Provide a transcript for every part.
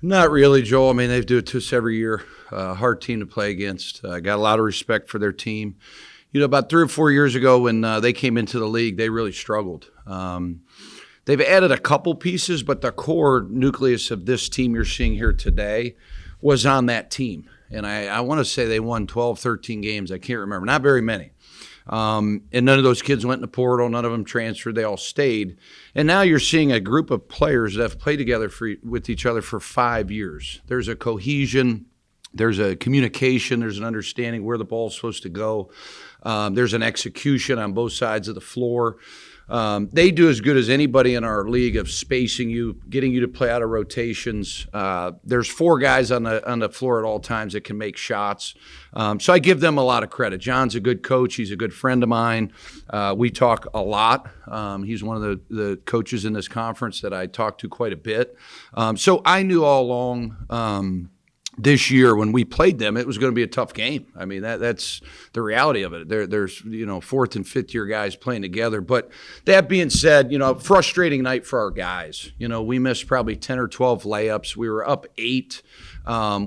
Not really, Joel. I mean, they do it to us every year. Hard team to play against. Got a lot of respect for their team. About 3 or 4 years ago when they came into the league, they really struggled. They've added a couple pieces, but the core nucleus of this team you're seeing here today was on that team. And I want to say they won 12, 13 games. I can't remember. Not very many. And none of those kids went in the portal. None of them transferred. They all stayed. And now you're seeing a group of players that have played together with each other for 5 years. There's a cohesion. There's a communication. There's an understanding where the ball's supposed to go. There's an execution on both sides of the floor. They do as good as anybody in our league of spacing you, getting you to play out of rotations. There's 4 guys on the floor at all times that can make shots. So I give them a lot of credit. John's a good coach. He's a good friend of mine. We talk a lot. He's one of the coaches in this conference that I talk to quite a bit. So I knew all along this year when we played them, it was going to be a tough game. I mean, that's the reality of it. There's 4th and 5th year guys playing together. But that being said, frustrating night for our guys. We missed probably 10 or 12 layups. We were up 8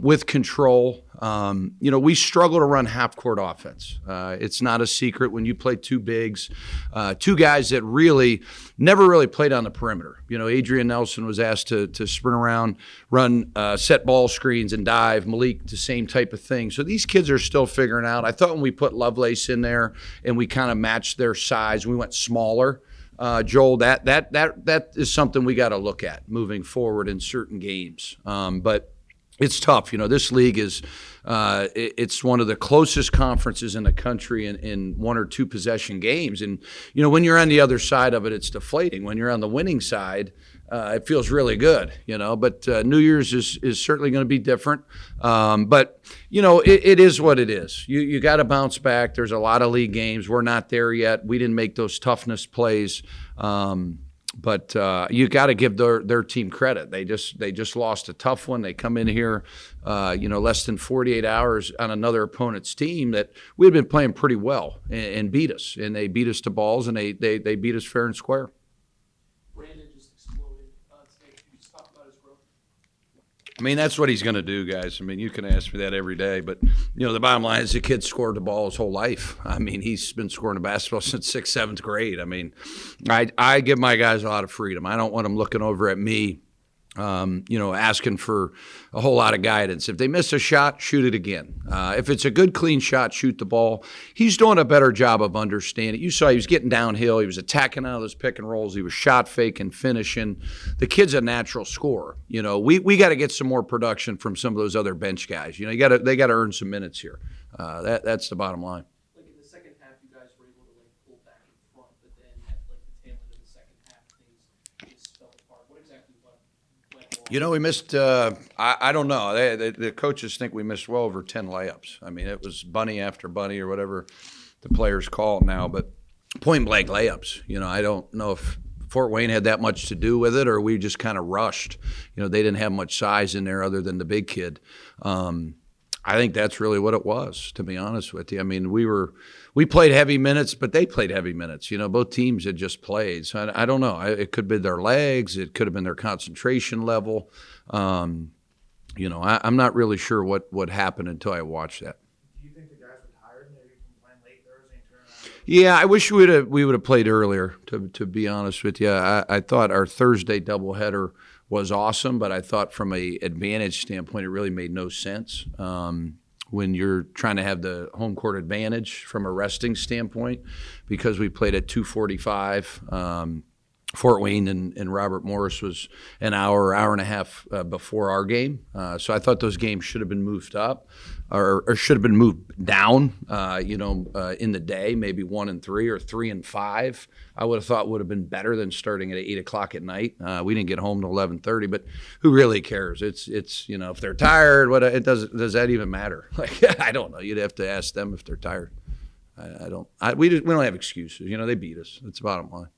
with control. We struggle to run half-court offense. It's not a secret when you play 2 bigs, 2 guys that never really played on the perimeter. Adrian Nelson was asked to sprint around, run set ball screens and dive. Malik, the same type of thing. So these kids are still figuring out. I thought when we put Lovelace in there and we kind of matched their size, we went smaller. Joel, that is something we got to look at moving forward in certain games. But it's tough. This league is it's one of the closest conferences in the country in 1 or 2 possession games. And, when you're on the other side of it, it's deflating. When you're on the winning side, it feels really good, But New Year's is certainly going to be different. But, it is what it is. You got to bounce back. There's a lot of league games. We're not there yet. We didn't make those toughness plays. But you got to give their team credit. They just lost a tough one. They come in here, less than 48 hours on another opponent's team that we had been playing pretty well and beat us. And they beat us to balls, and they beat us fair and square. Brandon just exploded today. Can you just talk about his growth? I mean, that's what he's going to do, guys. I mean, you can ask me that every day. But, the bottom line is the kid scored the ball his whole life. I mean, he's been scoring the basketball since 6th, 7th grade. I mean, I give my guys a lot of freedom. I don't want them looking over at me, asking for a whole lot of guidance. If they miss a shot, shoot it again. If it's a good, clean shot, shoot the ball. He's doing a better job of understanding. You saw he was getting downhill. He was attacking out of those pick and rolls. He was shot faking, finishing. The kid's a natural scorer. We got to get some more production from some of those other bench guys. They got to earn some minutes here. That's the bottom line. Like in the second half, you guys were able to pull back in front, but then at the tail end of the second half, things just fell apart. What exactly went wrong? We missed, I don't know. The coaches think we missed well over 10 layups. I mean, it was bunny after bunny or whatever the players call it now, but point-blank layups. I don't know if Fort Wayne had that much to do with it or we just kind of rushed. They didn't have much size in there other than the big kid. I think that's really what it was, to be honest with you. I mean, we played heavy minutes, but they played heavy minutes. Both teams had just played. So I don't know. It could be their legs. It could have been their concentration level. I'm not really sure what happened until I watched that. Do you think the guys were tired? Maybe from playing late Thursday and turning around? Yeah, I wish we would have played earlier, to be honest with you. I thought our Thursday doubleheader was awesome, but I thought from a advantage standpoint, it really made no sense. When you're trying to have the home court advantage from a resting standpoint, because we played at 2:45. Fort Wayne and Robert Morris was an hour and a half before our game. So I thought those games should have been moved up or should have been moved down, in the day, maybe 1 and 3 or 3 and 5. I would have thought would have been better than starting at 8 o'clock at night. We didn't get home till 11:30, but who really cares? It's if they're tired, does that even matter? I don't know. You'd have to ask them if they're tired. We don't have excuses. They beat us. That's the bottom line.